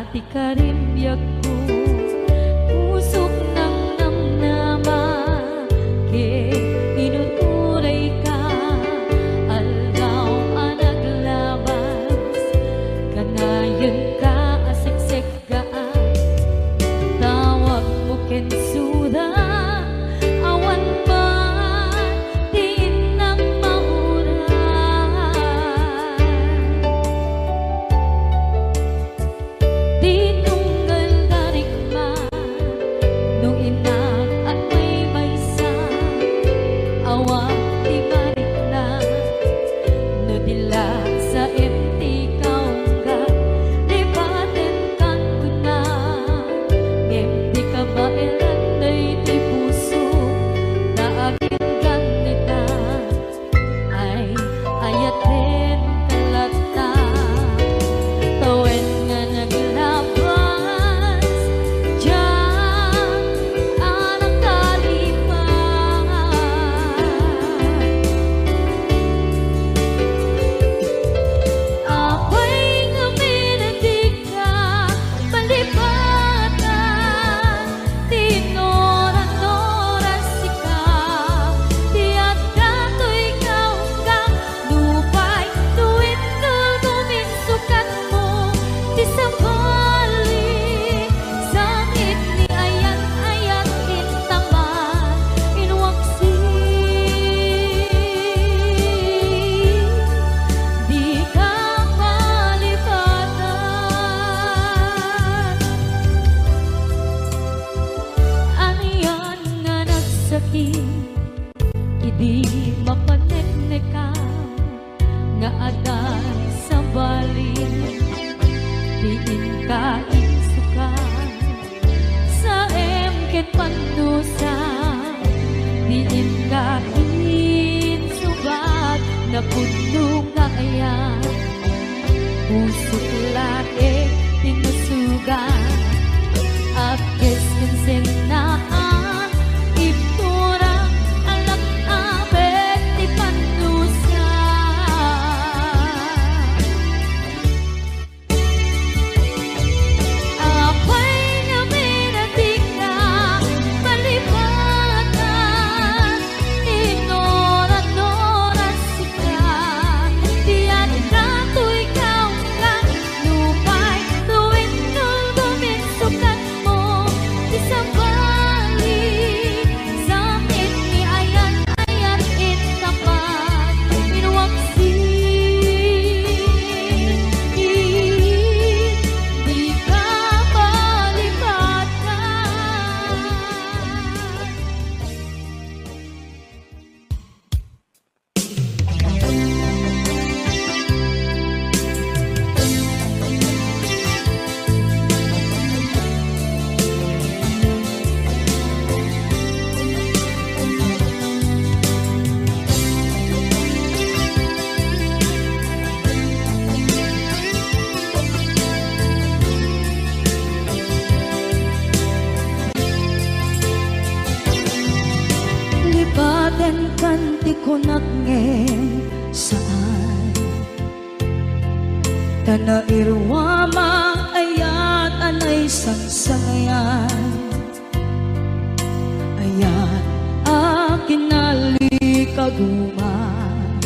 ti karimbyak ko pusok ng namnama ke inuturay ka aldaw anaglabas kanayon ka asiksik ka tawag mo kensuda awan pa Idi mapanekneka nga adan sa balin diin ka insuka sa emket panusa diin ka insubat na puno nga ayan pusok lae tinusugan at keskensen na kanti ko nakngen saan kana irwama ayat anay sangsangayan ayat akin nalikaguman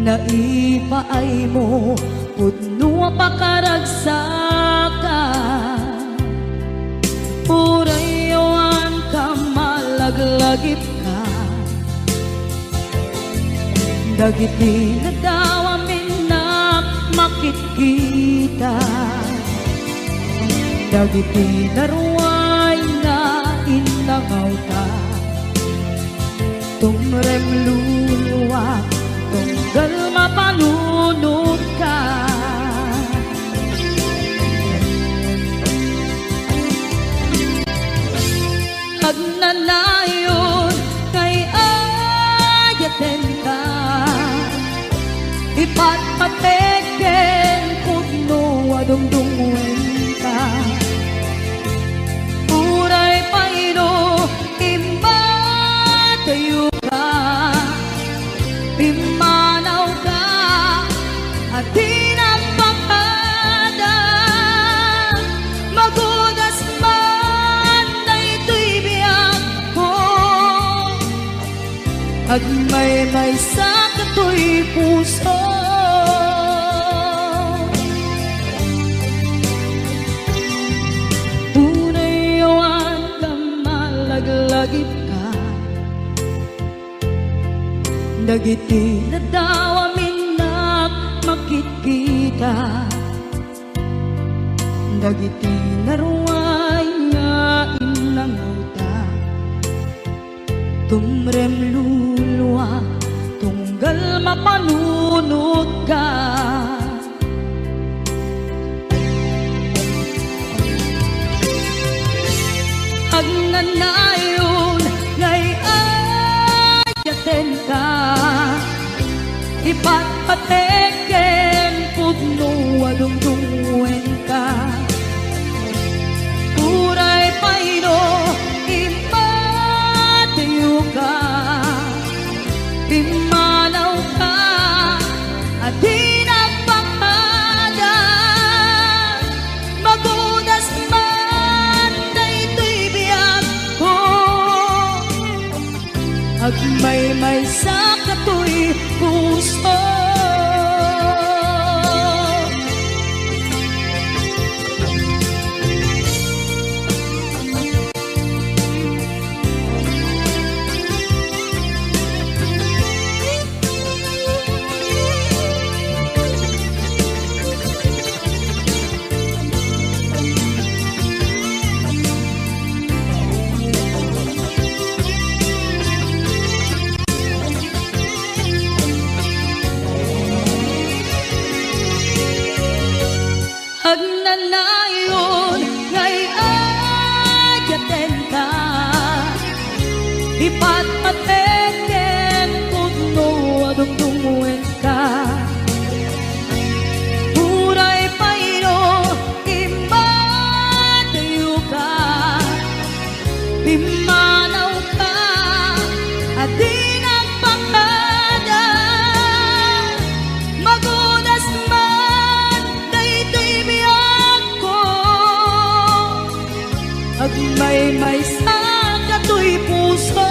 naipaay mo pudno pakaragsakan purayawan ka malaglagip dagiti na daw amin na makikita dagiti naruay na inangaw ta tumrem luwa tunggal mapanunod ka agnanayon kay ayaten ka ipatpateken pudno adungdungwen ka puray paino imba tayo ka Agmay-may sa kato'y puso. Unay awan ka malaglagip ka, dagiti na daw amin na makikita, dagiti na ruway nga inanguta. Tumrem luluwa, tunggal mapanunod ka. Agnanayon ngay ayaten ka, ipatpateken pudno walungdungwen ka. Uray paino impatiyo ka, pimanaw ka, at di nagpakada. Magudas man daytoy biyag ko, agmay-may sa kato'y puso. Agnanayon ngay ayaten ka, ipatpateken pudno adungdungwen ka. Uray paino impatiyo ka, pimanaw ka, at di nagpakada. Magudas man daytoy biyag ko, agmay-may sa kato'y puso.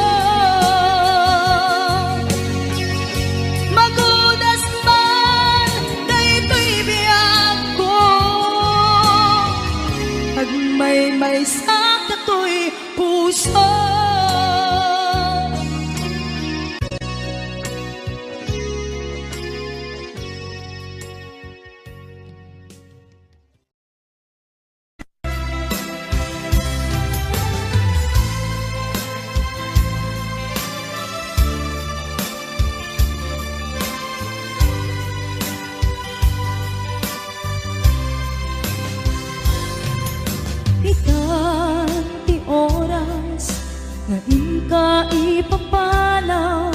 Magudas man daytoy biyag ko, agmay-may sa kato'y puso. Ikan ti oras na inka ipapanaw,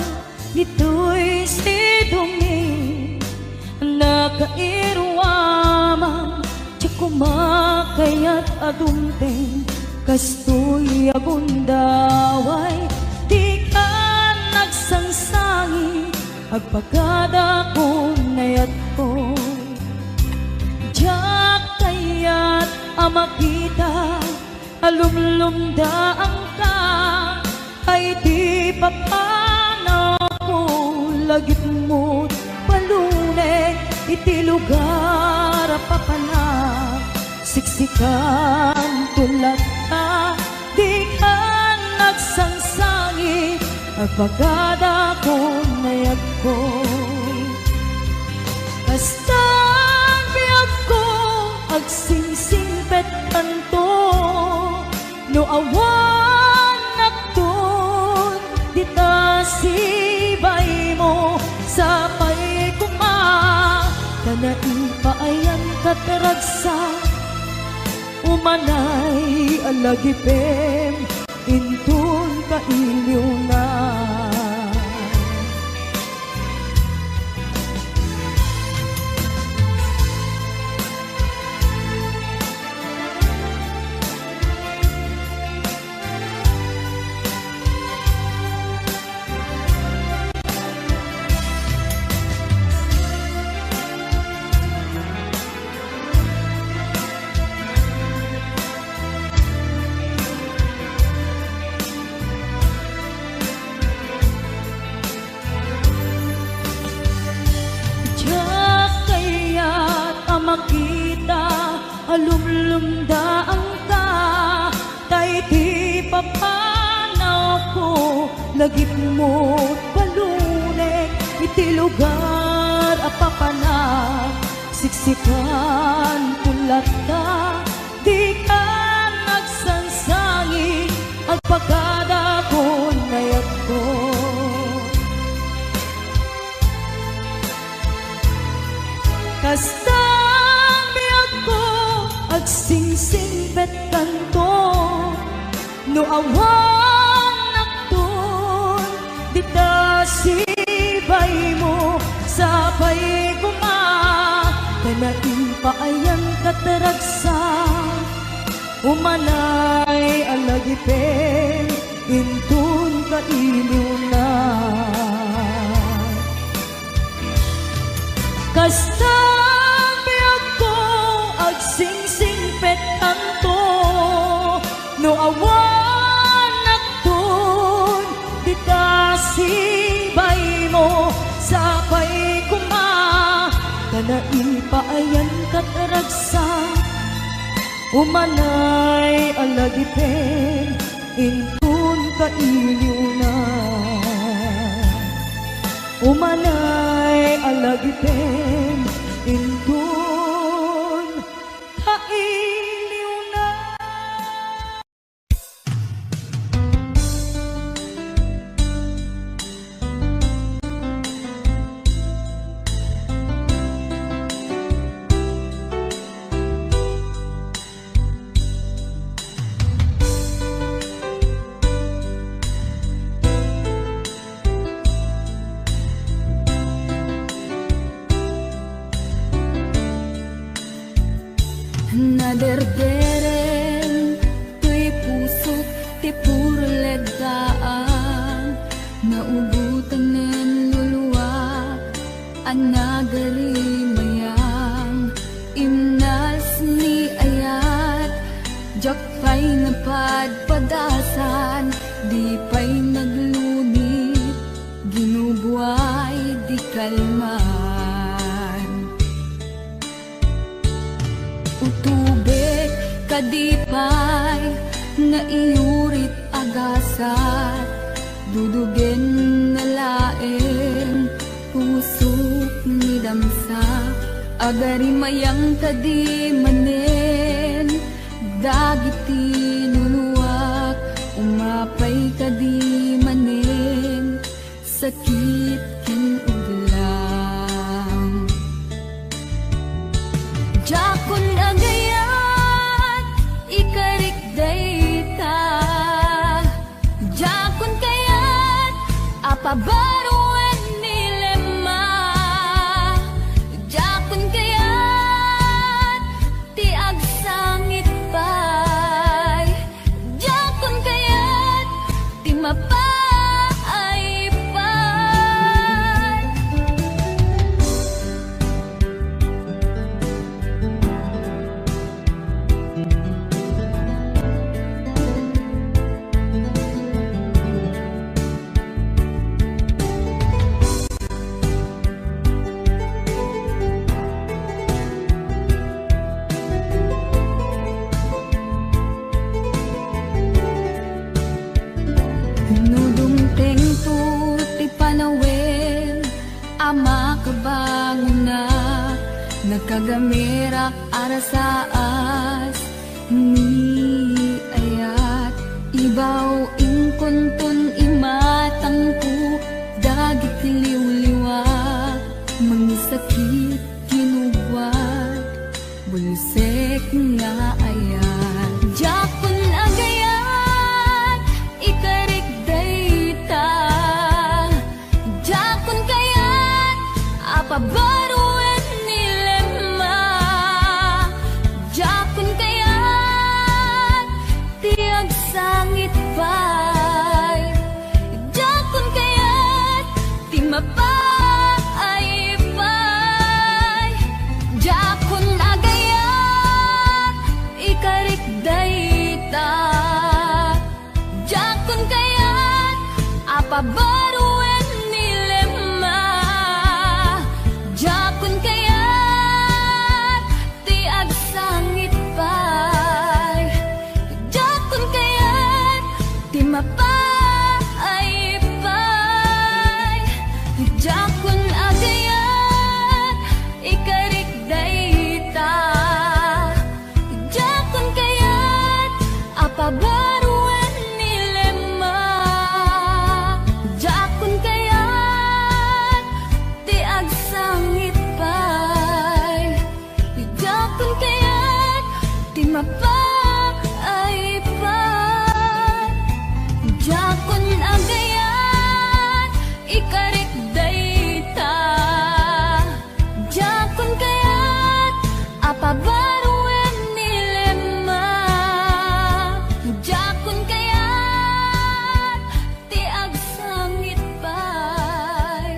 nito'y sidungin nakairwamang tiyak kumakayat adumpeng kastoy agundaway. Di ka nagsangsangi agpagada ko nayat ko, diyak kayat amakita alumlumdaan ka, ay di papanaw ko lagit mo't palunay. Iti lugar papana siksikan tulad ka, di ka nagsangsangi agpagada ko nayag ko. Kastan biyag ko agsingsingpet kanto, no awan nakton dita sibay mo sa pay kuma. Kanain paayan kataragsa umanay alagipem intun kailiw na. alumlumda ang ta, tay ti papanaw ko, lagip mo't palunek, iti lugar apapanak, siksikan kulat ta, di ka nagsansangi, agpagada ko nayag ko. Kastang biyag ko, agsingsing betan ko, no awan nakton, dita sibay mo, sabay kuma, kanain pa ayan kataragsa, umanay alagipen, intun ka iliw na. Kastang biyag ko, agsingsing petan to, no awan nakton, dita sibay mo, sabay kuma, kanain pa ayan kataragsa, umanay alagipen, intun ka iliw na. Umanay alagipen, intun ka iliw na. Naderderen, tuy pusok, ti puro ledaan, naubutan nen luluwak, ang nagarimayang, imnas ni ayat, jakpay napadpadasan, di pa'y naglunit, ginubuay di kalman. Utubek kadipay nga iurit agasat, dudugen na laeng pusok ni damsa, agarimayang kadi manen, dagiti nuluwak, umapay kadi manen, sakit kin uglang. Jakon agayat, ikarik dayta, jakon kayat, apabaruan nilema, jakon kayat, ti agsangit pay, jakon kayat, ti mapay pay. Nudumteng to ti panawen, ama kabangon na, nagkagamirak arasaas, ni ayat, ibaw ingkuntun imatangku, dagit liwliwak, mangisakit kinubwat, bulsek nga ayat, jakon agayat, ikarik dayta, jakon kayat, apabaruan nilema, jakon kayat, tiag sangit pay, jakon kayat, ti mapay pay, jakon agayat, ikarik dayta, jakon kayat, apabaruan nilema, jakon Jakun agayat ikarik dayta, jakun kayat apabaruan nilema, jakun kayat ti agsangit pay, jakun kayat ti mapaipan, jakun agayat ikarik dayta, jakun kayat apabaruan nilema, jakun kayat ti agsangit pay,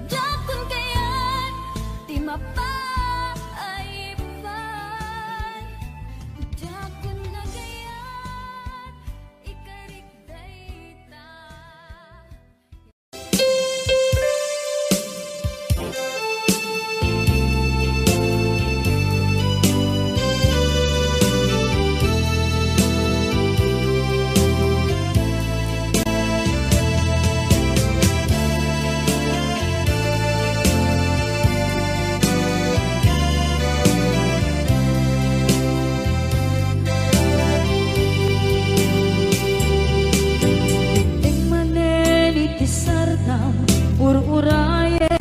jakun kayat ti mapaipan, jakun agayat ikarik dayta. Ting manen iti sardam ururaye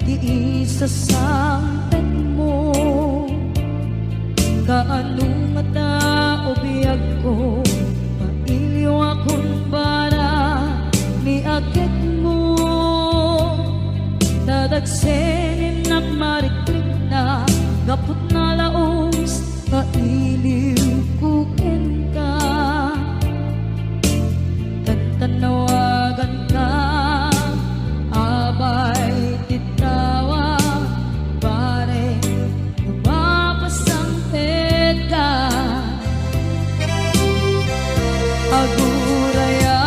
di isa sampet mo, kaano nga na ubiyag ko, mailiw akong para ni agit mo, dadagsenin ng mariklik na gapot na laos, mailiw kukin ka. Tanawagan ka, abay titawa, pare mapasangpet ka. Aguraya,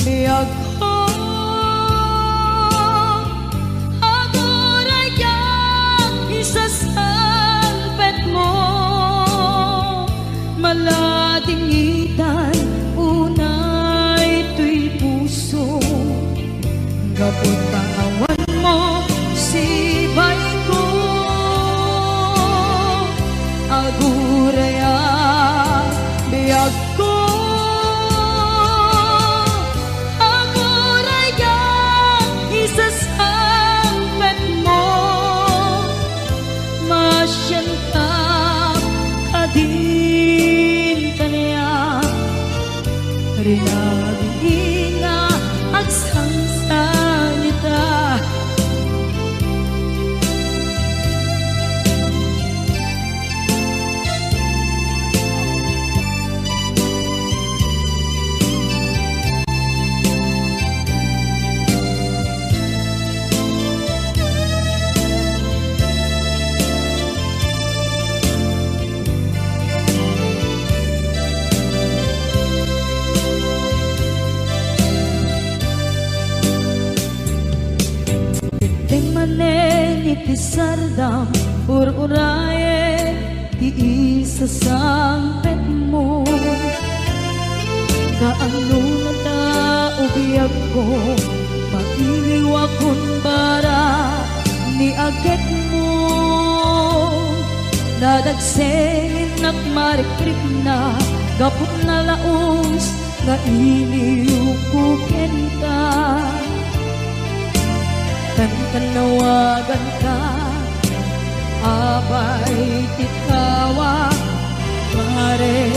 biyag ko, aguraya, isasangpet mo, maladingitan, unay to'y puso, gapot pangawan mo, sibay ko, aguraya, biyag ko, aguraya, isasangpet mo, masyan ka, kadin kanya, rinabing nga at sangsanita. Ting manen iti sardam ururaye di isa sampet mo, kaano nga na ubiyag ko, mailiw akong bara ni agit mo, dadagsenin at marikrik na gapot na laos, nga iliw kukin ka. Tanawagan ka, abay titawa, pare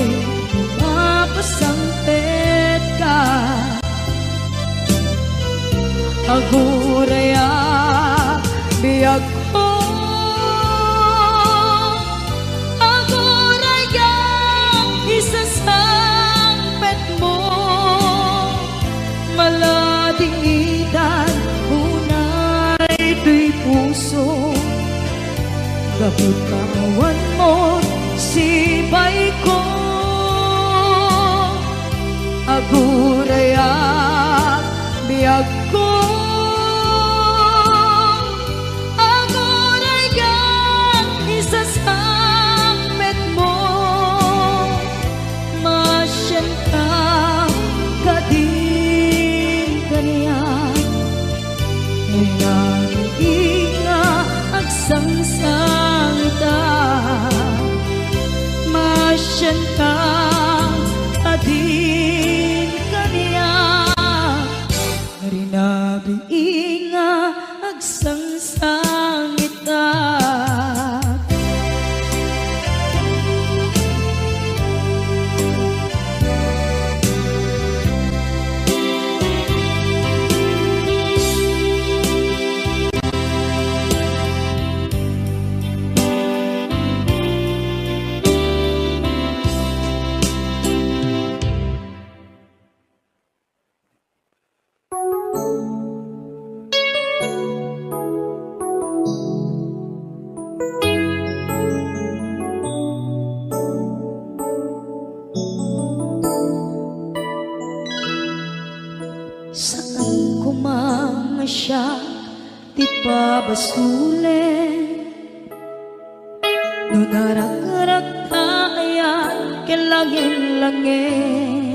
mapasangpet ka. Aguraya, biyag ko, aguraya, isasangpet mo, maladingitan, to'y puso, gapot kawan mo, sibay ko, aguraya, biyag ko, aguraya, isasangpet mo, masyan ka, kadin kaniya, Inga agsangsangita masyanta adin kaniya Narinabi inga agsangsangita Saan ko mamasya di pabasulin No narak-rak tayan kilangin-langin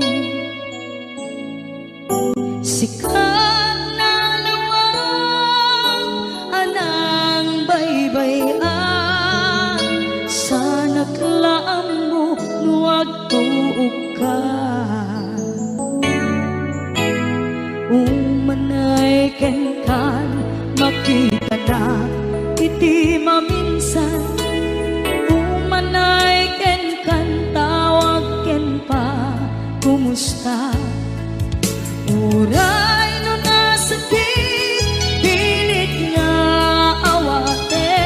Sikat na lawang anang baybayan Sana klaam mo nuwag tuog ka Umanay ken makita na iti maminsan Umanay ken tawag ken pa kumusta Uray no nasakit pilit nga awate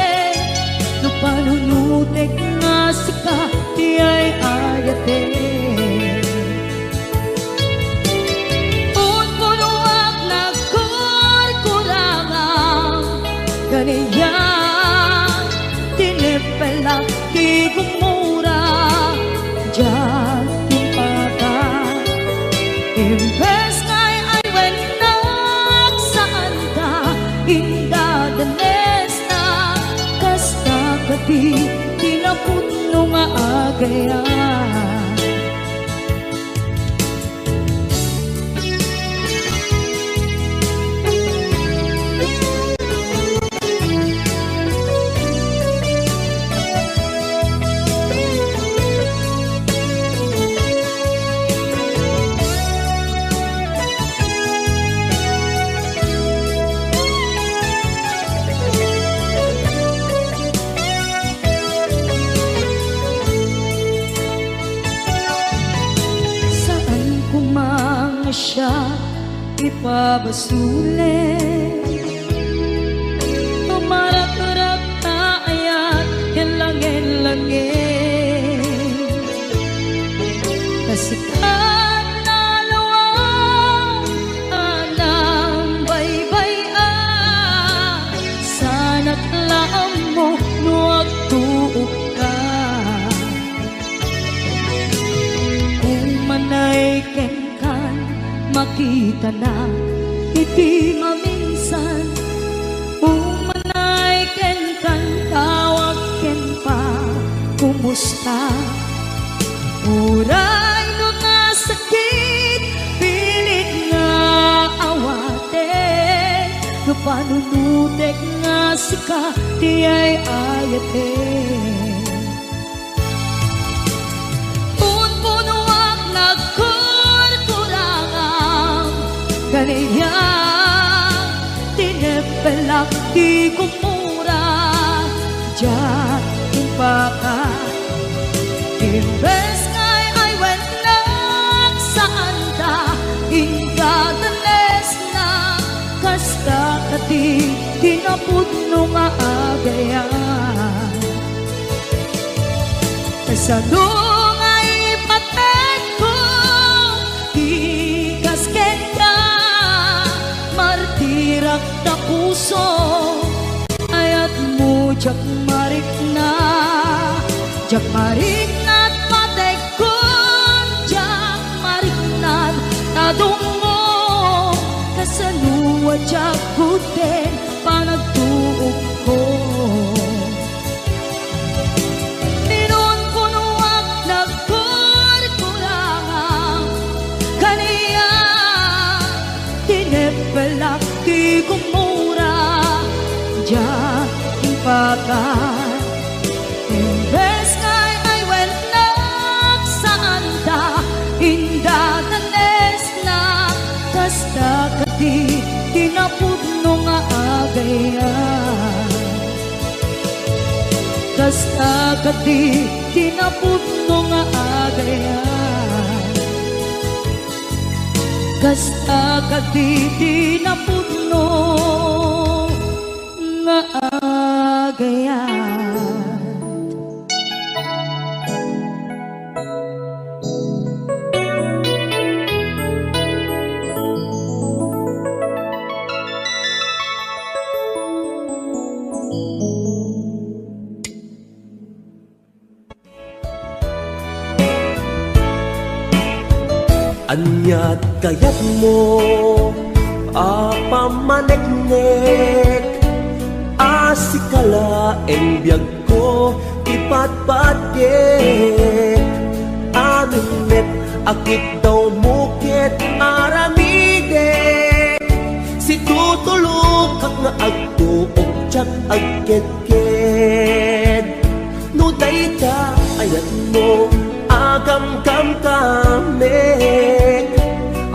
No panunutek nga sika di ay ayate Kaniya tinipelak di gumura Diyan timpata Imbes ngay ay wenak saan ka Indadanes na Kasta kati tinaputno nga agayan siya ipabasulit Tumarak-rak tayan kilangin-langin Kasikat na lawang anang baybayan Sana't laam mo nuwag tuog ka Umanay ken makita na iti maminsan Umanay ken tawag ken pa kumusta Uray no nasakit pilit nga awate No panunutek nga sika di ay ayate Punpunuak Kaniya tinipelak di kumura Diyan timpaka Imbes ngay ay wenak saan ta Indadanes na Kasta kati tinaputno nga agayan Kasadong ay paten ko Ikasken ka Martirak na puso Ayat mo jak marik na at patek kun Jak marik na tadungo Kasanuwa jak kuten panagtuog ko Minun kunuak nagkurkurangan Kaniya tinipelak di kumura dagat. Imbes kay ay wenak saan da indaganes na kasta kati tinapudno nga agayan. Kasta kati tinapudno nga agayan. Kasta kati tinapudno nga agayan. Anyat kayat mo pamaneknek asikala en biyag ko ipatpatek anumet akit daw mukit aramide si tutulog kag nga agtuok tsak agket-ket nuday ka ayat mo agam-gam kami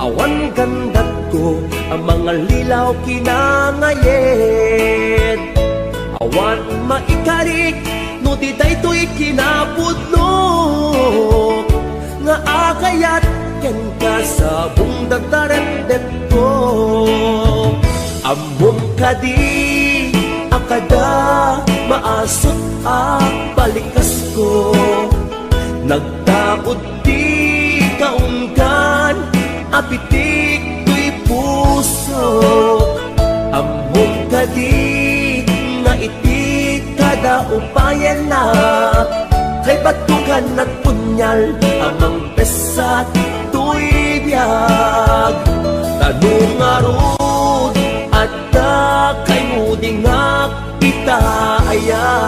awan gandat ko ang mga lilaw kinangayed awan maikarik no di daytoy kinapudno nga agayat ken ka sa bungdagdaret ko amom kadi akada maasot balikas ko nagtakot di kaungkan apitik to'y puso among kadi nga iti kada upayan na kay batukan at punyal amang pesat to'y biyag tanong arod at kay mudingak itaayat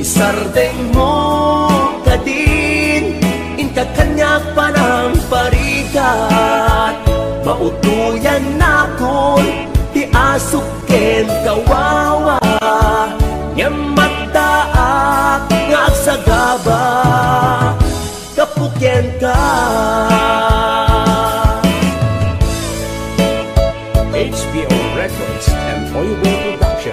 isardeng mo kadin inkakanyak pa ng parikat mautuyan na kon ti asuken kawawa nyamataak nga agsagaba kapukyan ka HBO Records and Oiway Production.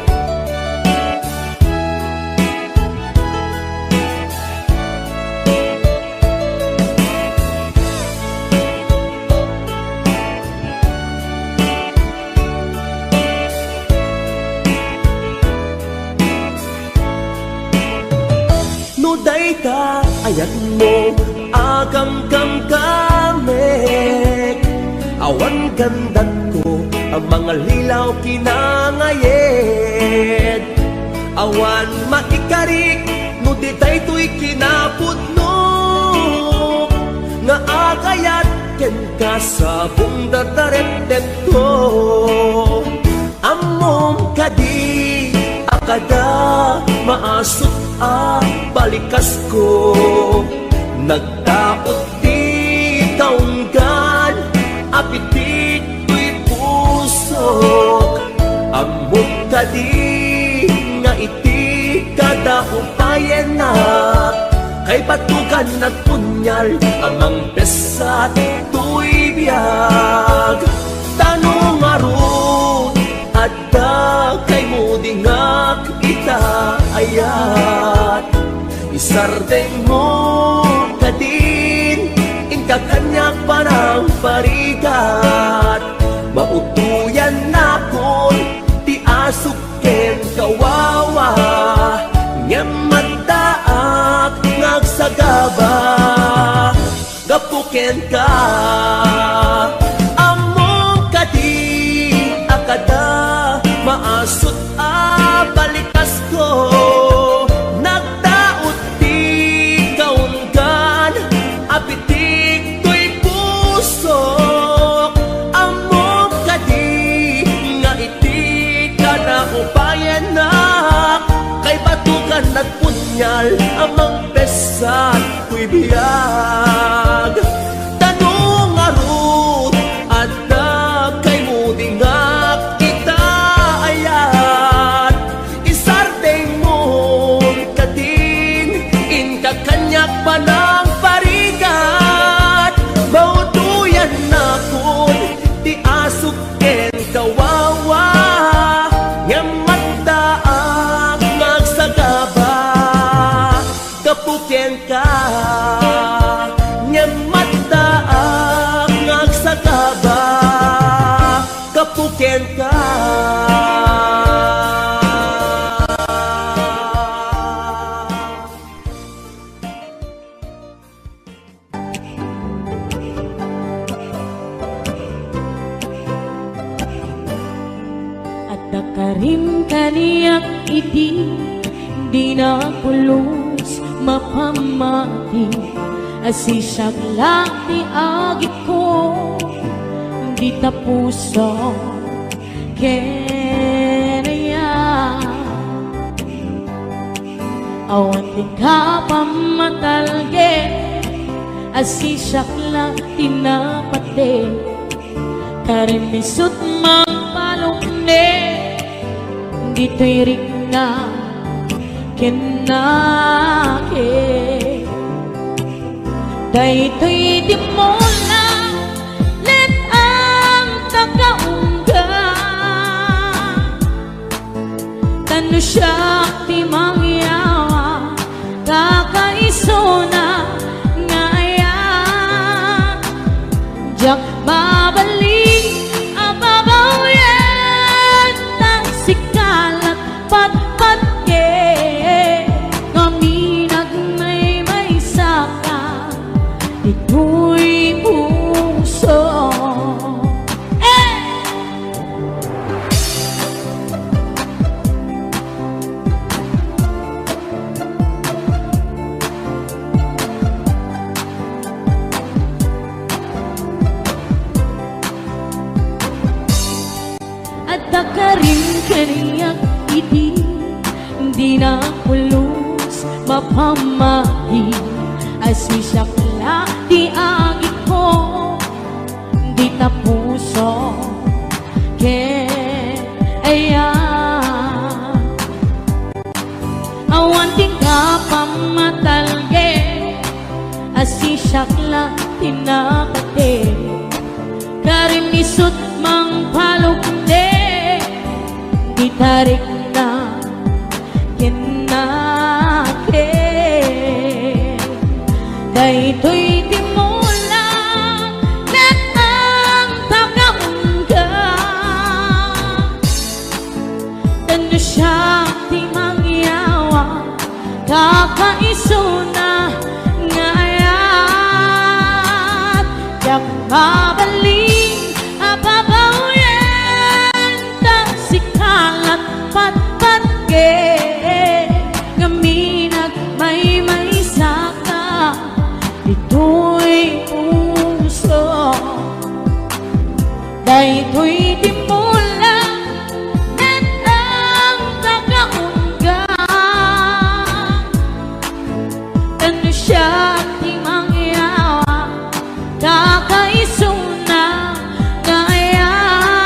Nuday ka ayat mo agam-gam kamek awan gandat ko ang mga lilaw kinangayed awan maikarik no di daytoy kinapudno nga agayat ken ka sa bungdadaret ko amom kadi akada maasot balikas ko nagtaot di kaunggan apitik to'y puso amok kadi nga iti kada upayan na kay batukan at punyal amang pesat to'y biyag tanong arod at kay mudingak itaayat isardeng mo kadin inkakanyak pa ng parikat mautuyan na kon ti asuken kawawa nyamataak ngagsagaba gapuken ka among kadi akada maasot balikas ko nagdaot di kaunggan apitik to'y puso among kadi nga iti kada upayan na kay batukan at punyal amang pesat to'y biyag tanong arod at kay mudingak itaayat isardeng Dakarim kaniyak iti di na pulos mapamati asisyak laki agit ko di tapuso kenaya awan di ka pamatalge asisyak laki na pati karimisut mang palukne dito'y rik na kinake daytoy di mo lang let ang tagaungga tanu siya ti mangyawa kakaiso na ngayon jak babalik ababaw yan tang sikalat pat-pat kami nagmay saka dito'y puso at dakarim kaniyak iti di na pulos mapamahi asisyak di agit ko di tapuso kaya awan di ka pamatalge asisyak tinapate karimisut mang palukde di tarik na kinake daytoy di mo lang let ang tagaungga tanu siya di mangyawa kakaiso na ngayon jak babalik ababaw yan tang sikalat pat-pat gaminag may saka dito'y puso daytoy di mo lang let ang tagaungga tanu siya di mangyawa kakaiso na ngayon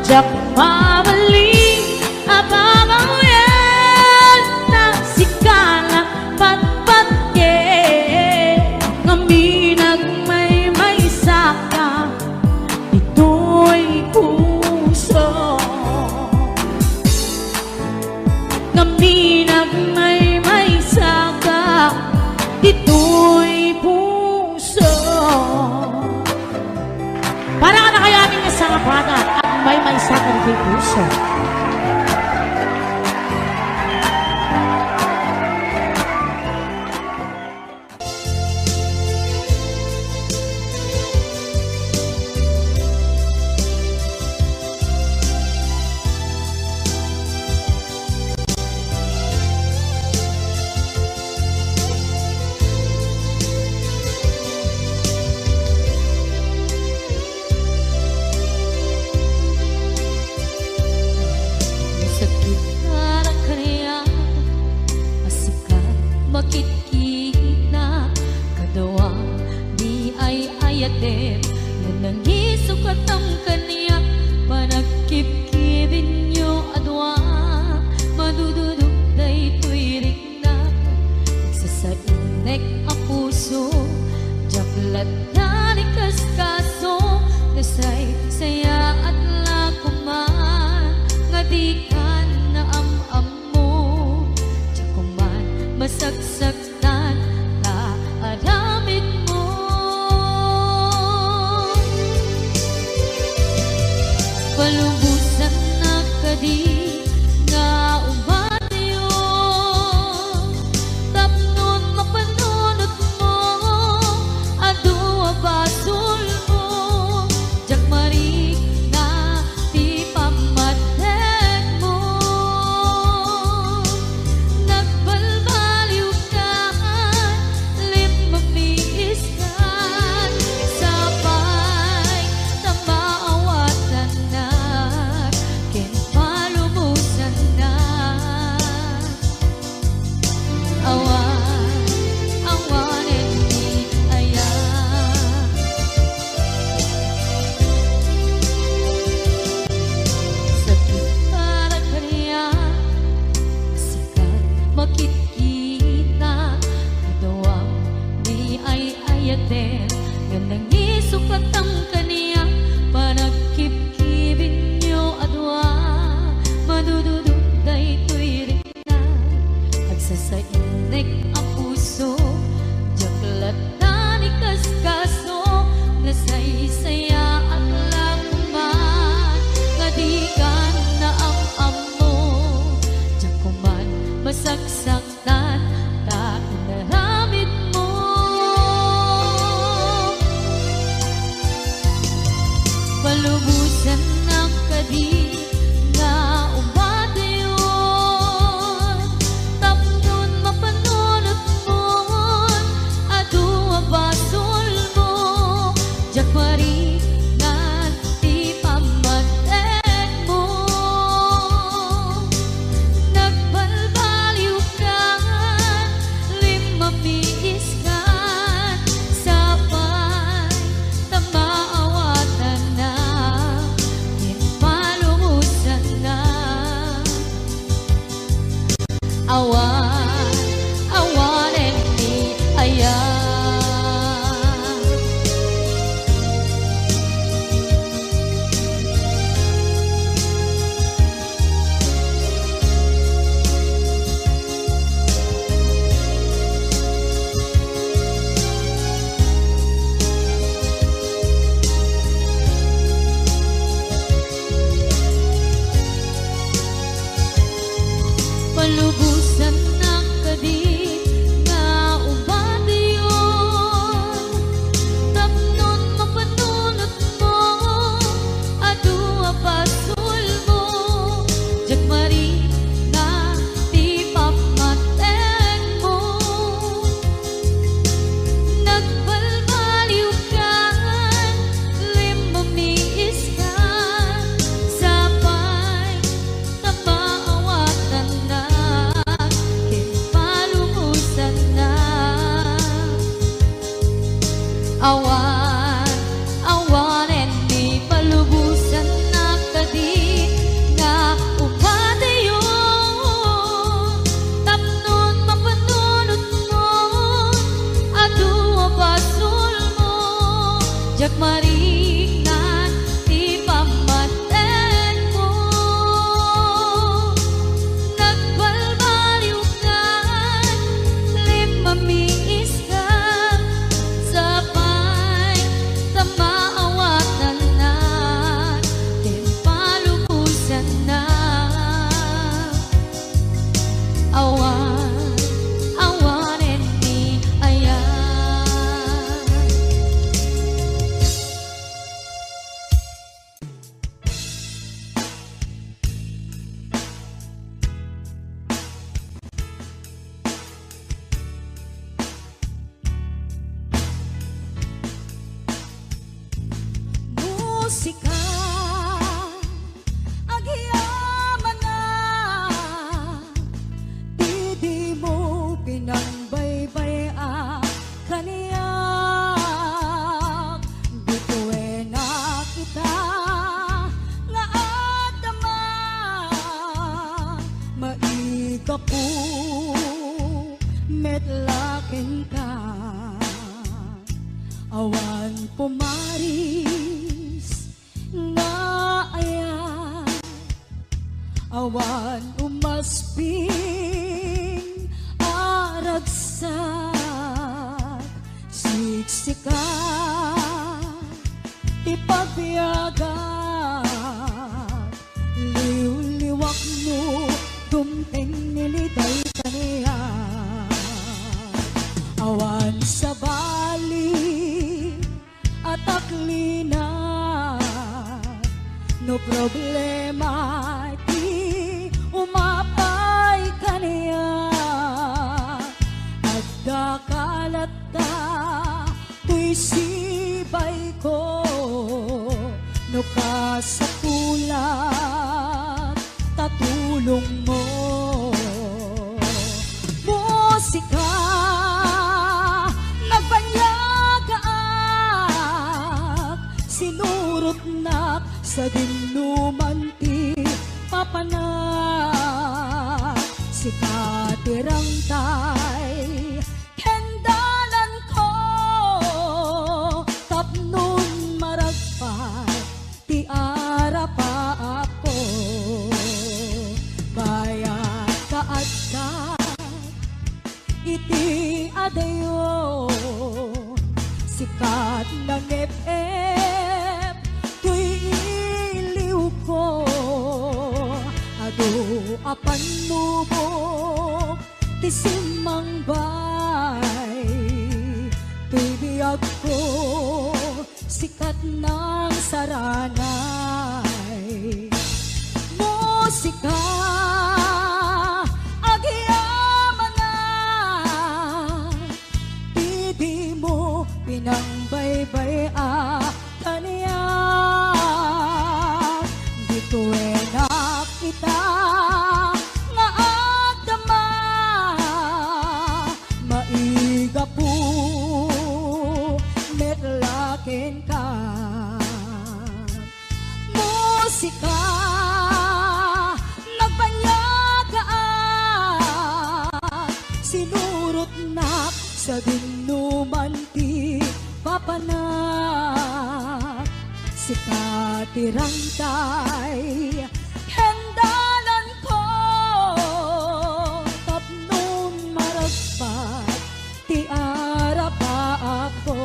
jak babalik ababaw yan tang sikalat pat-pat ngaminag may saka dito'y puso ngaminag may saka dito'y puso para ka na kaya aming isang bata at may saka dito'y puso. Bakit kita kadawa di ay ayatem na nangisukat ang kaniya panagkip-kibin nyo adwa madududok daytoy rik na nagsasainek ang puso jaklat na likas kaso nasay saya at lakuman nga di ka na am-amo jakuman masagsaktan na aramid mo palubusan na kadi nga umayo tapnon mapanunot mo adua basul mo jak marik na di pamay awan umasping aragsak siksikan ipagbiagak liw-liwak mo dumteng nilitay kaniya awan sa bali at aklina no problema ti umapay kaniya at dakalata tuy sibay ko no kasapulat tatulong mo musika nagbanyagaan sinurot na sa dinuman ti papanak si katirang tay kendalan ko tapnon maragpat ti arapa ako bayat kaadkat iti adayo sikat ng FF tuy iliw ko ado apan lubok ti simang bay tuy biyag ko sikat ng saranay musika agyaman na di mo pinangbaybay kaniya dito nakita nga agdama maiga po metlaken ka musika nagbanyagaan sinurot na sa dinuman ti papanak si katirang tay hendalan ko tapnon maragpat ti arapa ako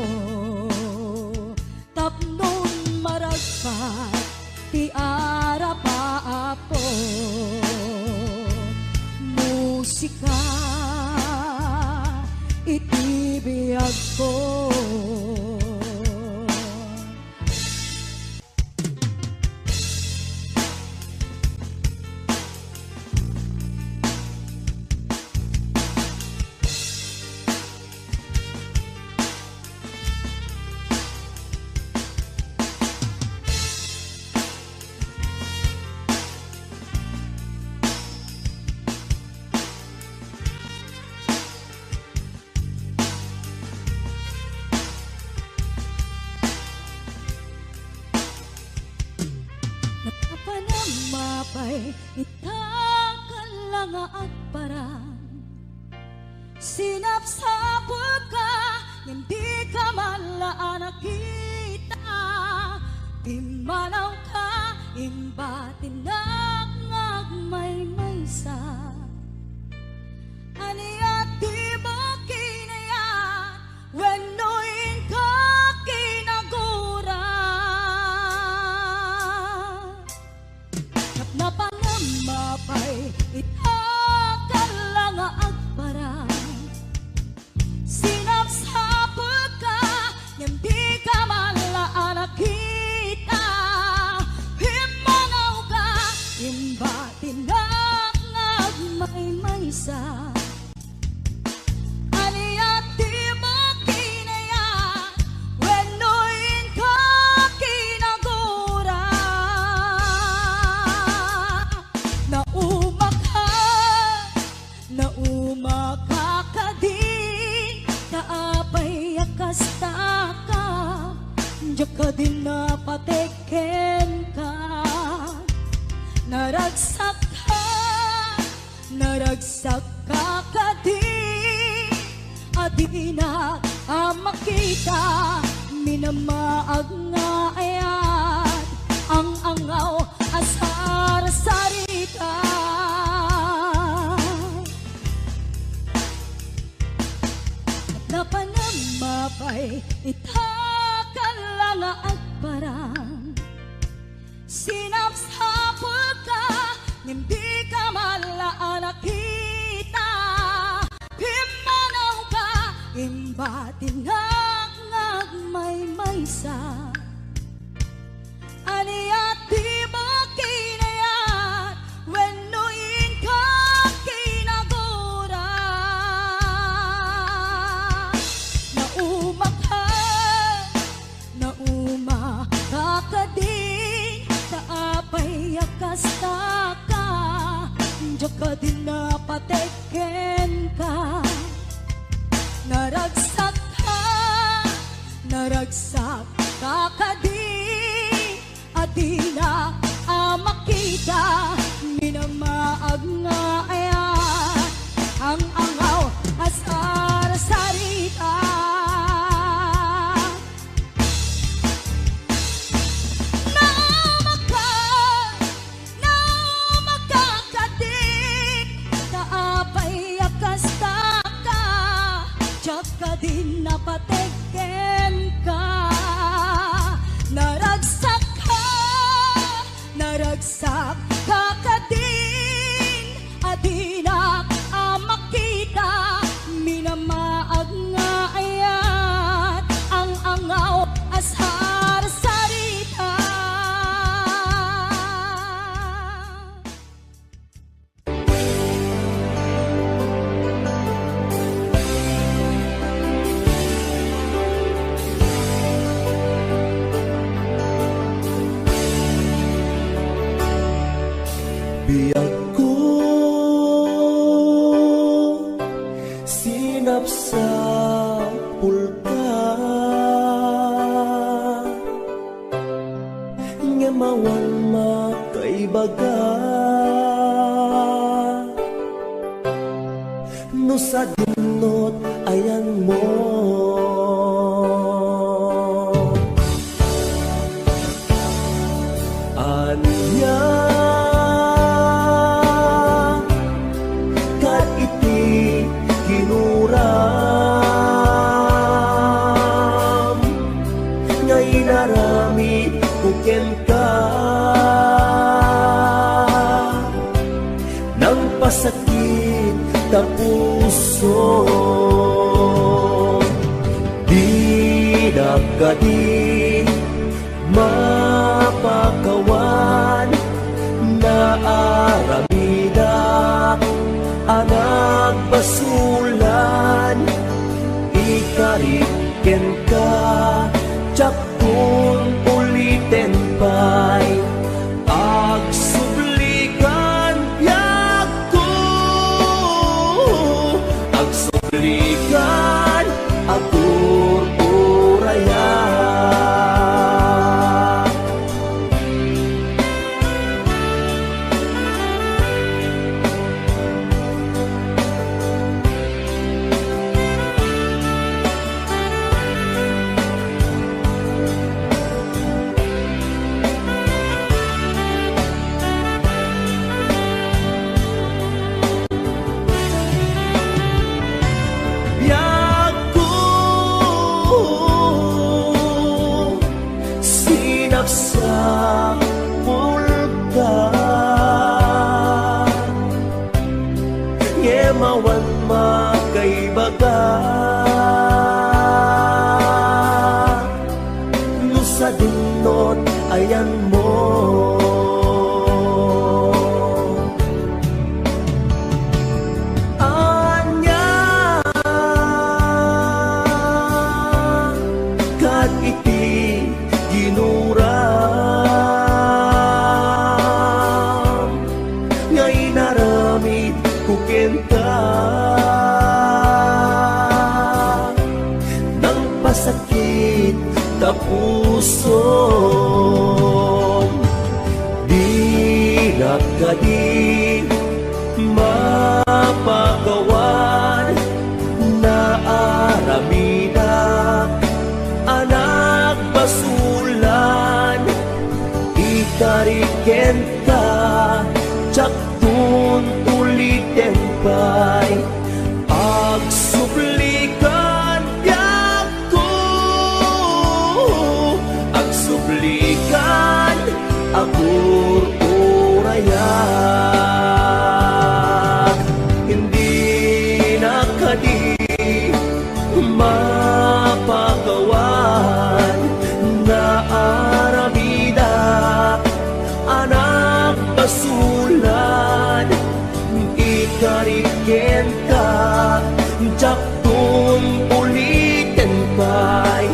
tapnon maragpat ti arapa ako musika itibiyag ko mapay itakan lang at parang sinapsapag ka hindi ka malaan nakita imanaw ka imbatin may maysa aniya di mo kinaya wenoin ka kinagura napangamapay itakan lang agparang sinapsapag ka hindi ka malaan nakita himanaw ka imbatin may maysa aniya di mo kinaya wenoin ka kinagura naumakakadin kaapay akasta ka diyak ka din napateken ka naragsak ka kadin adina makita minamaag nga ayat ang angaw asar sarita hindi ka malaan nakita. Himanaw ka, imbatinag ngagmay maysa. Aniya di ba kinayat, wenuin ka kinagura. Nauma ka din, kaapay akasta ka, diya ka din napateken ka. Naragsak ka din, di na makita, minamaag nga aya ang angaw asar sarita. Naumakadik, kaapay akasta ka, tiyak ka din napateken ka. Naragsak ka din, adinak makita, minamaag nga ayat ang angaw ashar sarita. Biyag ko sinap sa pulka, ngemawan makaibaga, no sa dinot ayan mo. Anya kinuram, ngay narami kuken ka, nang pasakit ta puso, di na ka di mapakawan, na aramidak anak basulan, ikariken ka, tiyakun ulitin pa'y agsublikan biyak ko, agsublikan agur uraya. Sa pulka, ngemawan makaibaga, no sa dinot ayan mo. Anya kat iti ginuram, ngay naramit kuken ka, nang pasakit ta puso, di na ka di mapagawan, na aramidak anak basulan, ikariken ka, tiyakun ulitin pa'y agsublikan biyak ko, agsublikan agur uraya. jak tun ulitin kay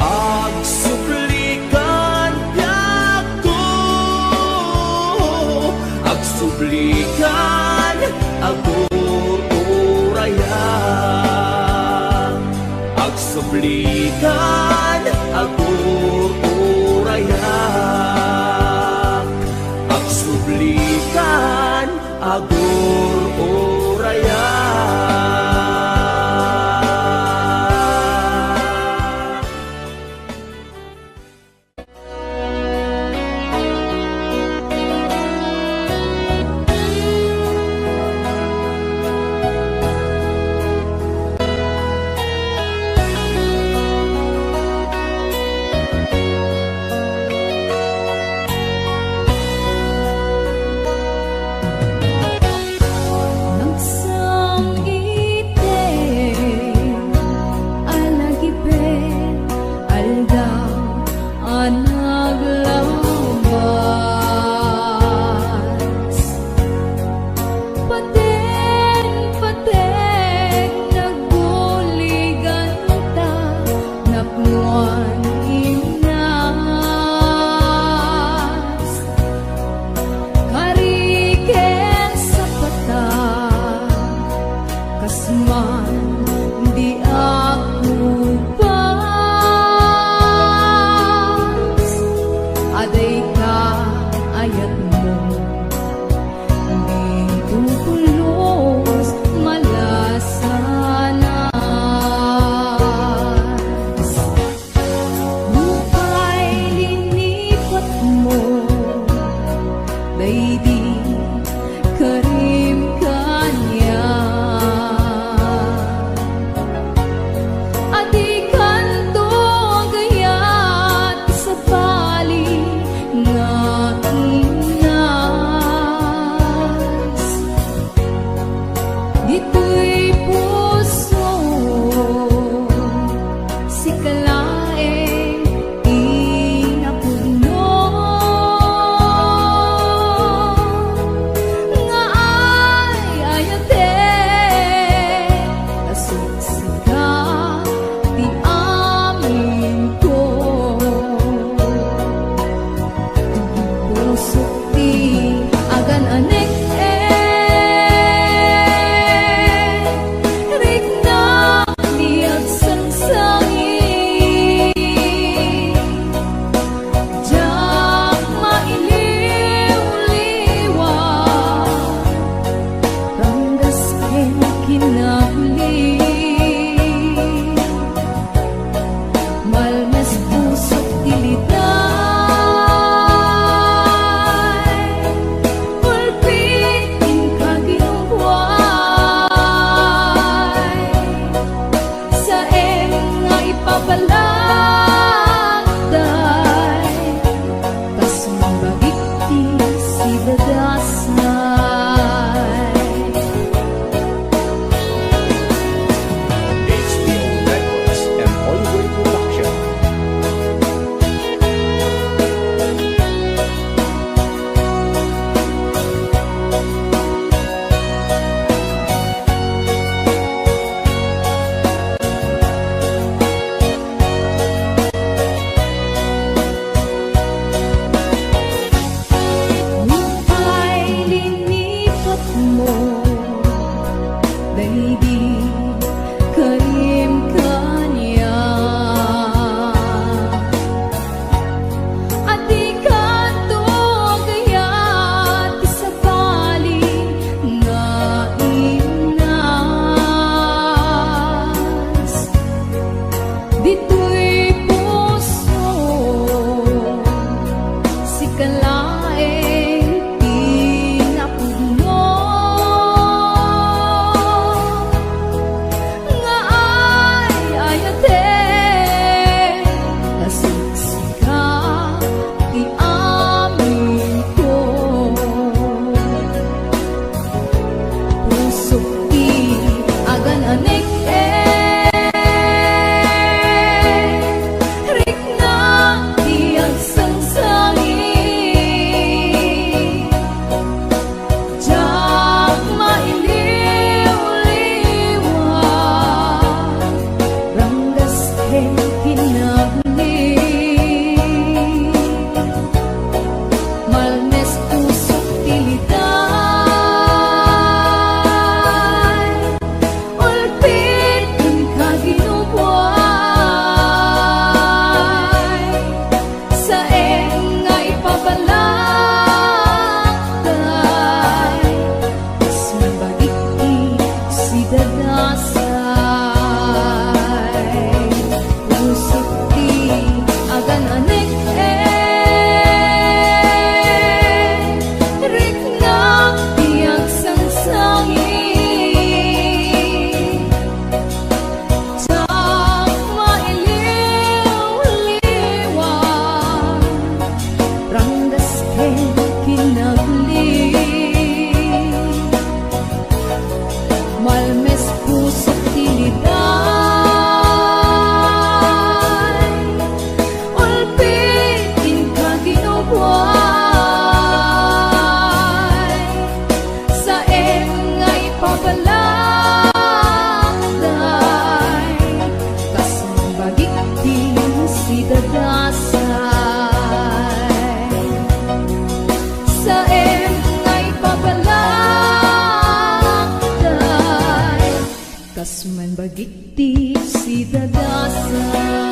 agsublikan yako, agsublikan agururaya, agsublikan agururaya, agsublikan agururaya. kas man bagiti si dadasay.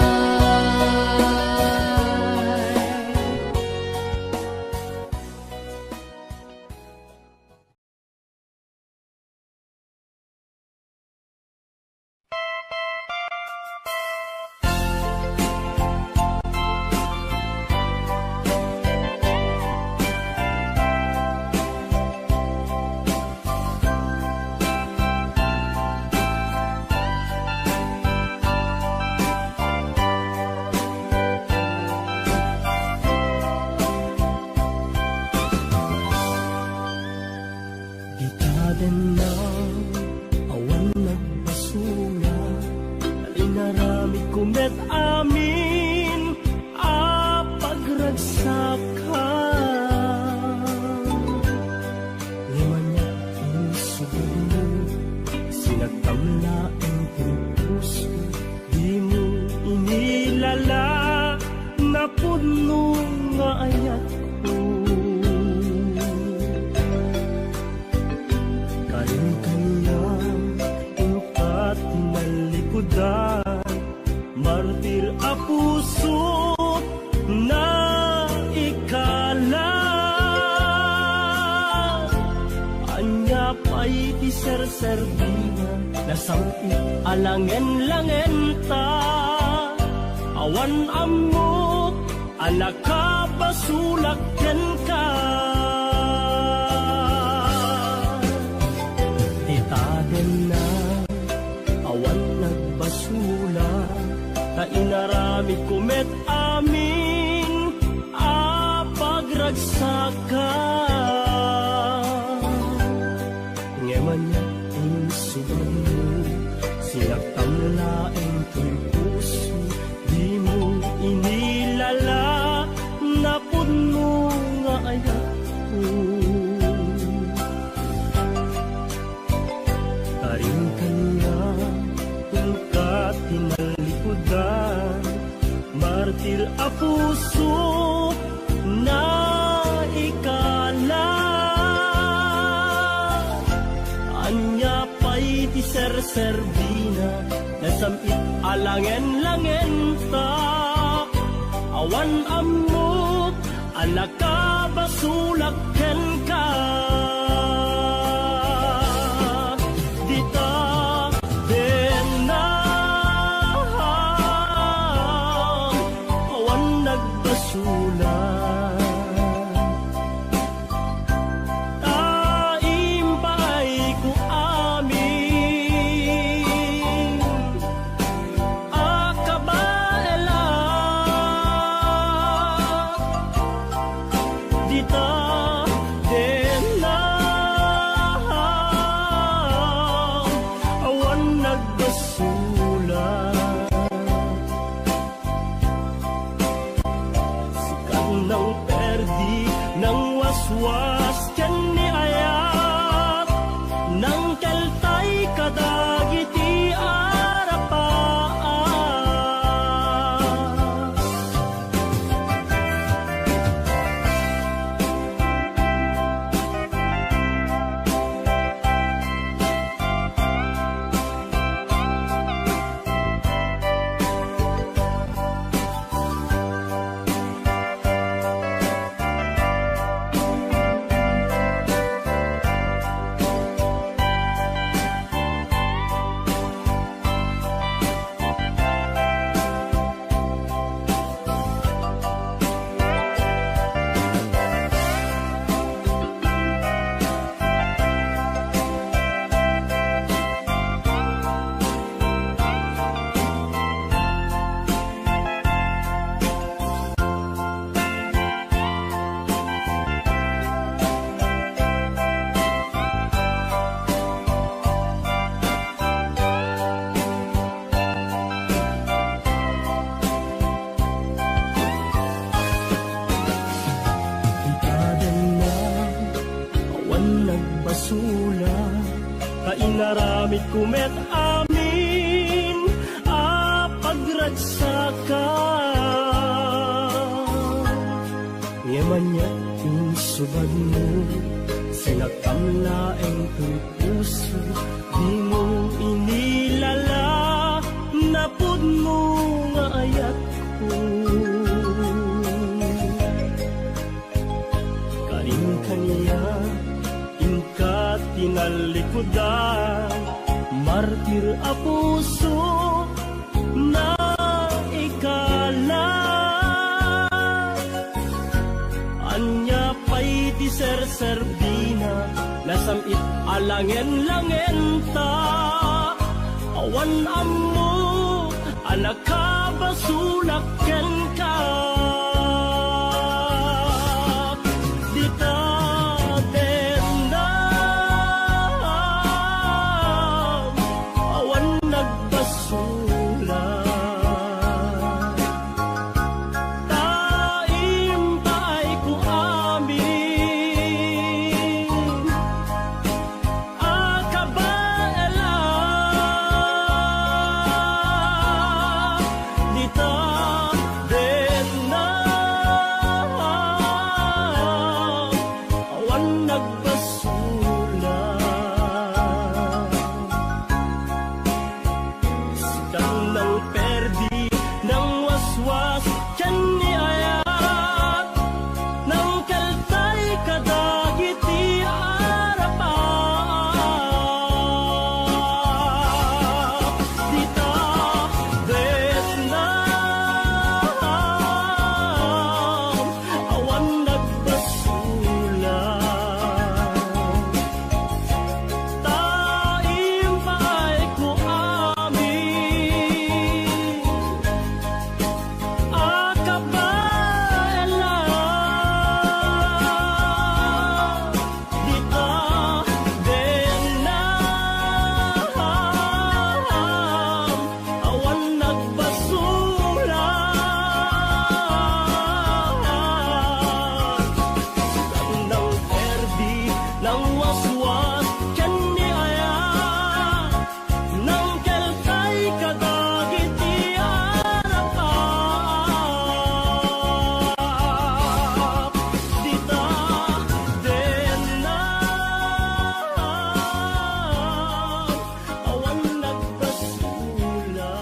basula kainaramid kumet amin apagragsaka Yemanya insubad mo sinakamlaeng tupuso di mo inil tinalikudan, martir a puso na ikala. Anya pa'y ti ser-serbina, nasamit alangen-langen ta. Awan ammo, anak ka basulaken ka. Dita den na, awan nagbasula. Taim pa'y ku amin, akabaela. Dita den na, awan nagbasula. Sikat ng perdi ng waswas, tiyan ni ayat ng kaltay kadagiti arapat. Dita den na, awan nagbasula. Taim pa'y ku amin, akabaela. Dita den na, awan nagbasula. Ng perdi ng waswas, tiyan ni ayat ng kelkay kadagiti arapat. Dita den na, awan nagbasula.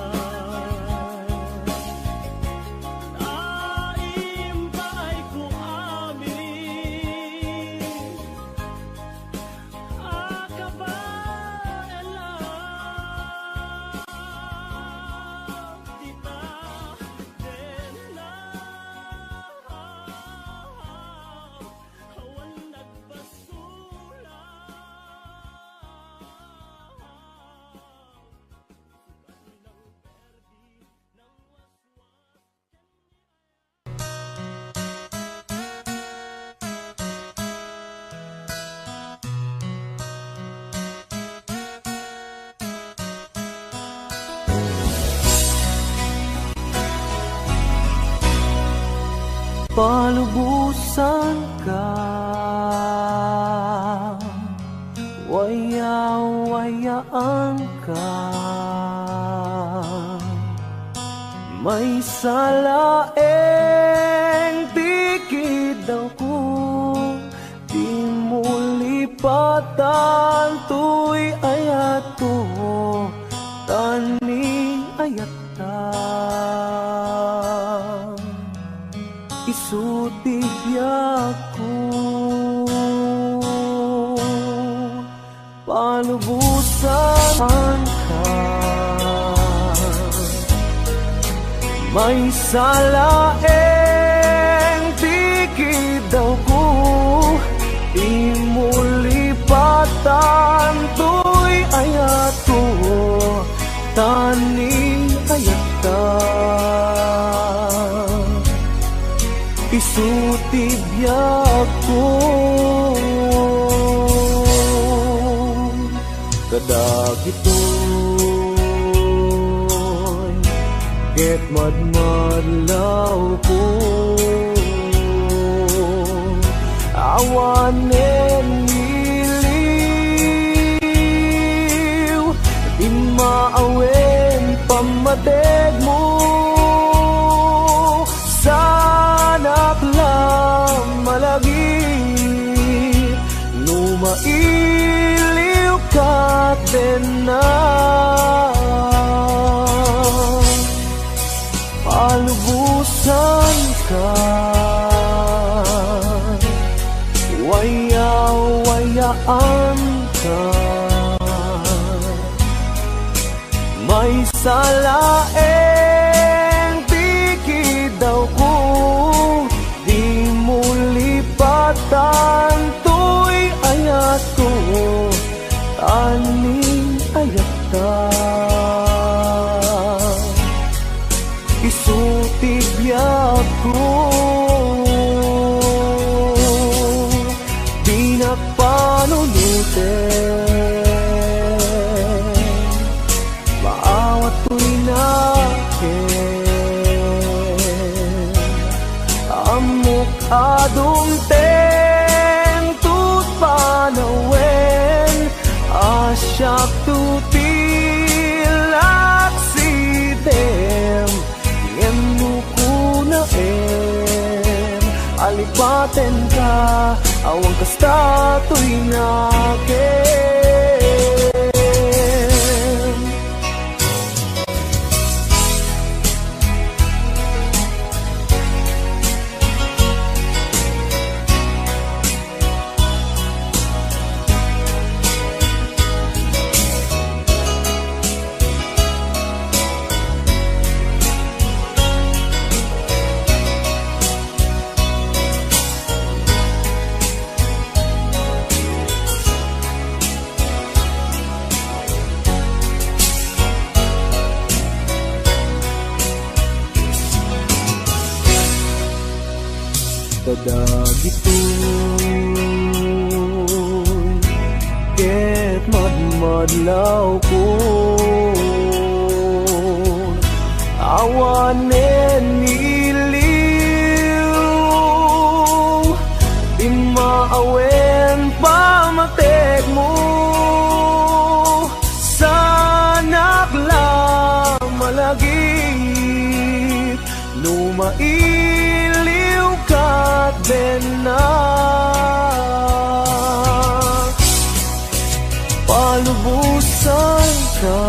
Taim pa'y ku amin, akabaela. Dita den na, awan nagbasula. Palubusan ka, waya-wayaan ka. May salaeng bigid ako, di mo lipatan tuy ayato, tani ayata. Isutibyaku palubusan ka, may salaeng bigid ako, di mo lipatan tuy ayato, tani ayata. Isutibyaku kadagitoy ket madmadlaw ko, awanen iliw, di maawen pamadeg mo. Sanak lang malagi, numailiw ka din na. Palubusan ka, waya-wayaan ka. May salaeng tikid daw ko, di mo lipatan to'y ayat ko, aning ayat ka. Isutibyak ko, di na panunutin, maawat ko'y nakin. Amok adungteng tut panawen, asyak tutilak sidem, na alipaten ka, awang kasta to'y nakin. Kadagitoy ket madmadlaw ko, awanen iliw, di maawen pamatek mo. Sanak lang malagip, numailiw ka din na. Palubusan ka,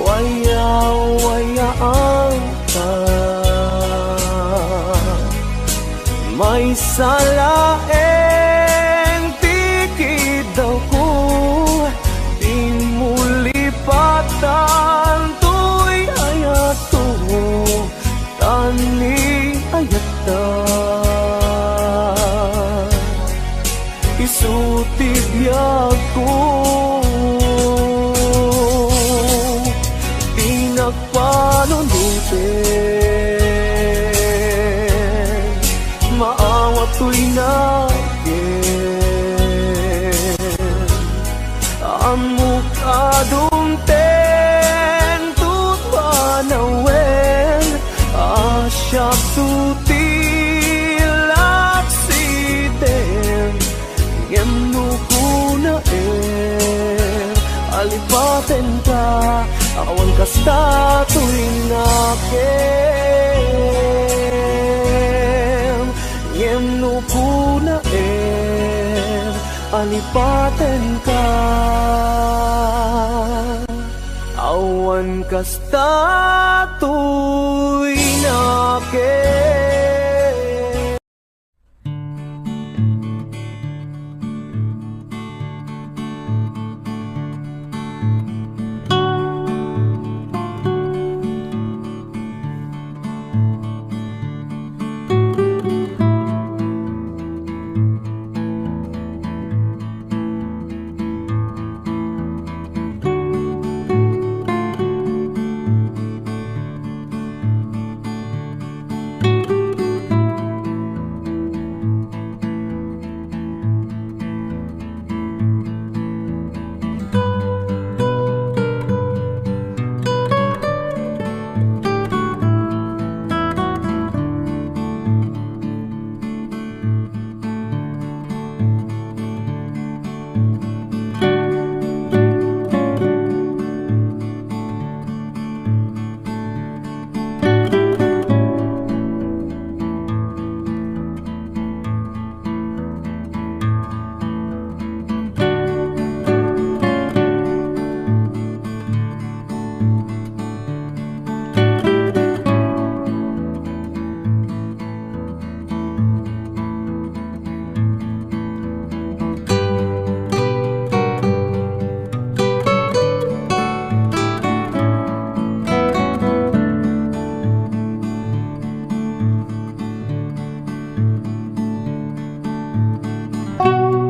waya-wayaan ka. May salaeng tikid daw ko, di mo lipatan to'y ayat ko, tani ayat ka. Isutibyak ko, di nagpanunutin, maawat ko'y nakin. Amok adungten tut panawen, asyak tutilak sidem, yemno ko na alipaten ka, awan kasta to'y nakin. Yemno ko na alipaten ka, awan kasta to'y nakin. Thank